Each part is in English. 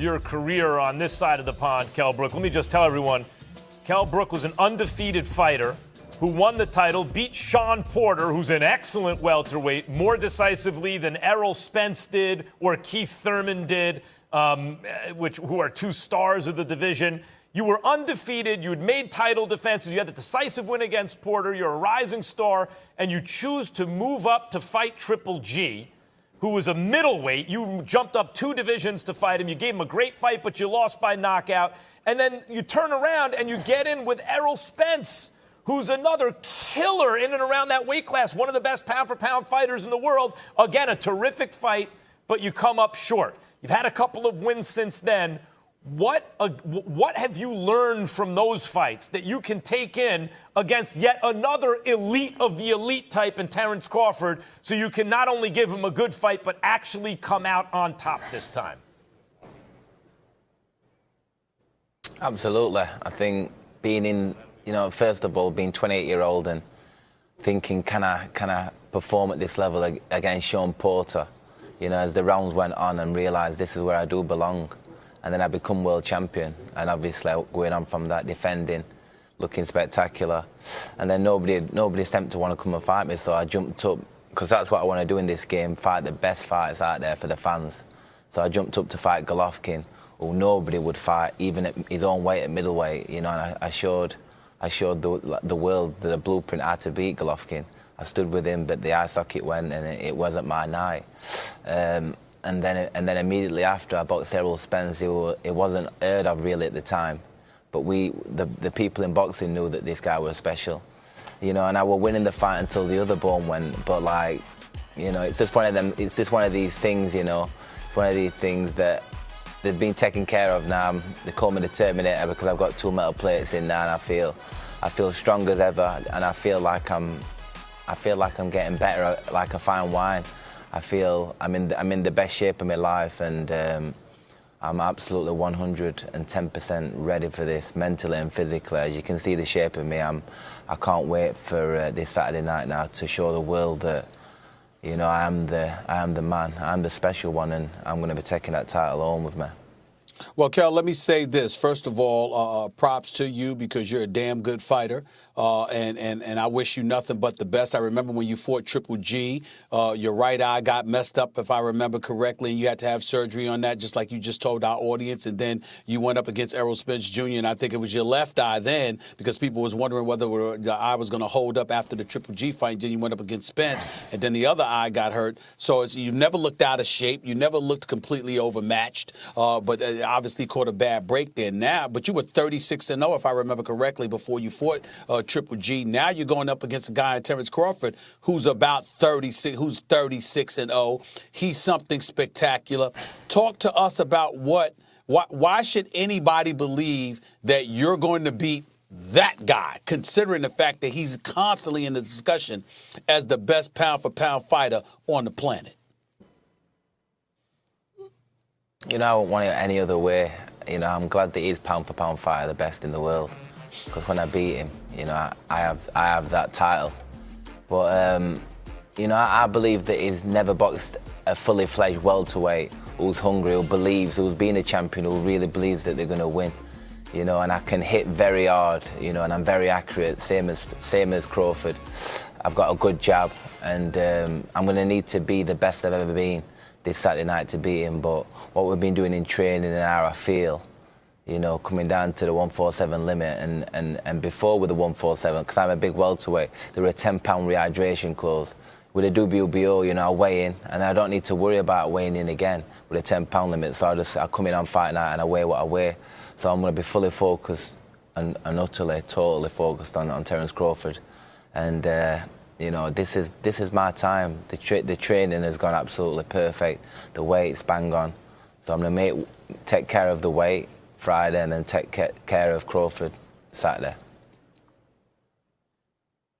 your career on this side of the pond, Kell Brook. Let me just tell everyone, Kell Brook was an undefeated fighter who won the title, beat Sean Porter, who's an excellent welterweight, more decisively than Errol Spence did or Keith Thurman did, who are two stars of the division. You were undefeated. You had made title defenses. You had the decisive win against Porter. You're a rising star, and you choose to move up to fight Triple G, who was a middleweight. You jumped up 2 divisions to fight him. You gave him a great fight, but you lost by knockout. And then you turn around and you get in with Errol Spence, who's another killer in and around that weight class, one of the best pound-for-pound fighters in the world. Again, a terrific fight, but you come up short. You've had a couple of wins since then. What have you learned from those fights that you can take in against yet another elite of the elite type in Terence Crawford, so you can not only give him a good fight, but actually come out on top this time? Absolutely. I think being in, first of all, being 28-year-old and thinking, can I perform at this level against Sean Porter? As the rounds went on and realised this is where I do belong. And then I become world champion. And obviously going on from that, defending, looking spectacular. And then nobody seemed to want to come and fight me, so I jumped up, because that's what I want to do in this game, fight the best fighters out there for the fans. So I jumped up to fight Golovkin, who nobody would fight, even at his own weight at middleweight. And I showed the world the blueprint how to beat Golovkin. I stood with him, but the eye socket went, and it wasn't my night. And then immediately after, I boxed Errol Spence. It wasn't heard of really at the time, but the people in boxing knew that this guy was special. And I was winning the fight until the other bone went. But it's just one of them. It's just one of these things. It's one of these things that they've been taken care of now. They call me the Terminator because I've got 2 metal plates in now, and I feel strong as ever, and I feel like I'm getting better, like a fine wine. I feel I'm in the best shape of my life, and I'm absolutely 110% ready for this, mentally and physically. As you can see the shape of me, I can't wait for this Saturday night now to show the world that I am the man, I'm the special one, and I'm going to be taking that title home with me. Well, Kell, let me say this. First of all, props to you because you're a damn good fighter, and I wish you nothing but the best. I remember when you fought Triple G, your right eye got messed up, if I remember correctly, and you had to have surgery on that, just like you just told our audience, and then you went up against Errol Spence Jr., and I think it was your left eye then, because people was wondering whether the eye was going to hold up after the Triple G fight, and then you went up against Spence, and then the other eye got hurt. So you never looked out of shape. You never looked completely overmatched, but obviously caught a bad break there now, but you were 36-0, if I remember correctly, before you fought Triple G. Now you're going up against a guy, Terence Crawford, who's about 36, who's 36-0. He's something spectacular. Talk to us about why should anybody believe that you're going to beat that guy, considering the fact that he's constantly in the discussion as the best pound-for-pound fighter on the planet? I won't want it any other way. I'm glad that he's pound-for-pound fighter, the best in the world. Because when I beat him, I have that title. But, I believe that he's never boxed a fully fledged welterweight who's hungry, who's been a champion, who really believes that they're going to win. And I can hit very hard, and I'm very accurate, same as Crawford. I've got a good jab, and I'm going to need to be the best I've ever been this Saturday night to beat him. But what we've been doing in training and how I feel, coming down to the 147 limit, and before with the 147, because I'm a big welterweight, there were a 10-pound rehydration clause. With a WBO, I weigh in, and I don't need to worry about weighing in again with a 10-pound limit. So I come in on fight night and I weigh what I weigh. So I'm going to be fully focused and utterly, totally focused on Terence Crawford. And this is my time. The training has gone absolutely perfect. The weight's bang on. So I'm going to take care of the weight Friday and then take care of Crawford Saturday.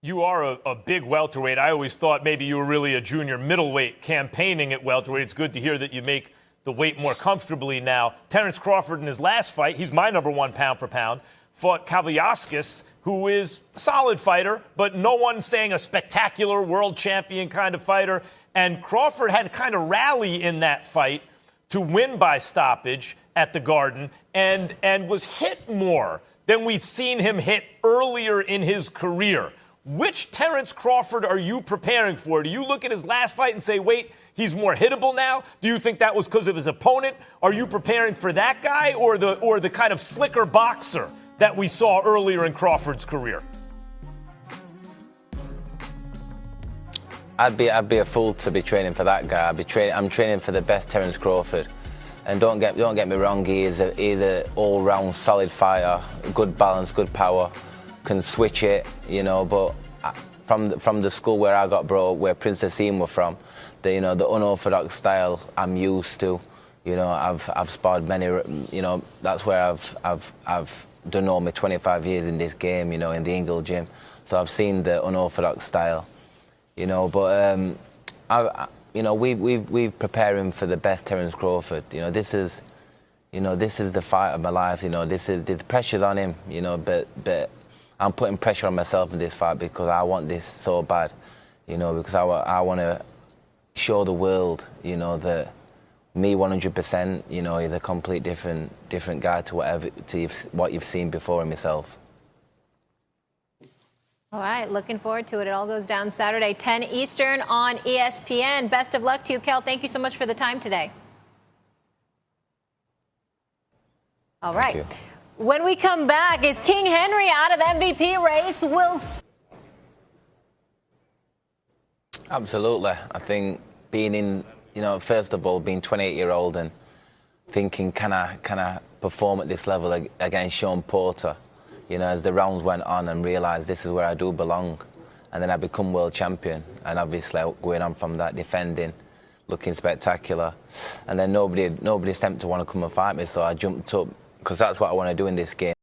You are a big welterweight. I always thought maybe you were really a junior middleweight campaigning at welterweight. It's good to hear that you make the weight more comfortably now. Terence Crawford in his last fight, he's my number 1 pound for pound, fought Kavaliauskas, who is a solid fighter, but no one's saying a spectacular world champion kind of fighter. And Crawford had to kind of rally in that fight to win by stoppage. at the Garden and was hit more than we've seen him hit earlier in his career. Which Terence Crawford are you preparing for? Do you look at his last fight and say, wait, he's more hittable now? Do you think that was because of his opponent? Are you preparing for that guy or the kind of slicker boxer that we saw earlier in Crawford's career? I'd be a fool to be training for that guy. I'm training for the best Terence Crawford. And don't get me wrong, he's an all-round solid fighter, good balance, good power, can switch it, you know. But from the school where I got brought up, where Prince Asim were from, the unorthodox style I'm used to. You know, I've sparred many. You know, that's where I've done all my 25 years in this game. You know, in the Ingle gym, so I've seen the unorthodox style. You know, but we're preparing for the best Terence Crawford. You know, this is the fight of my life. You know, there's pressure on him. You know, but I'm putting pressure on myself in this fight because I want this so bad. You know, because I want to show the world, you know, that me 100%, you know, is a complete different guy to what you've seen before in myself. All right, looking forward to it. It all goes down Saturday, 10 Eastern on ESPN. Best of luck to you, Kell. Thank you so much for the time today. All right. When we come back, is King Henry out of the MVP race? Absolutely. I think being first of all, being 28-year-old and thinking, can I perform at this level against Sean Porter? You know, as the rounds went on and realised this is where I do belong. And then I become world champion. And obviously going on from that, defending, looking spectacular. And then nobody seemed to want to come and fight me, so I jumped up, because that's what I want to do in this game.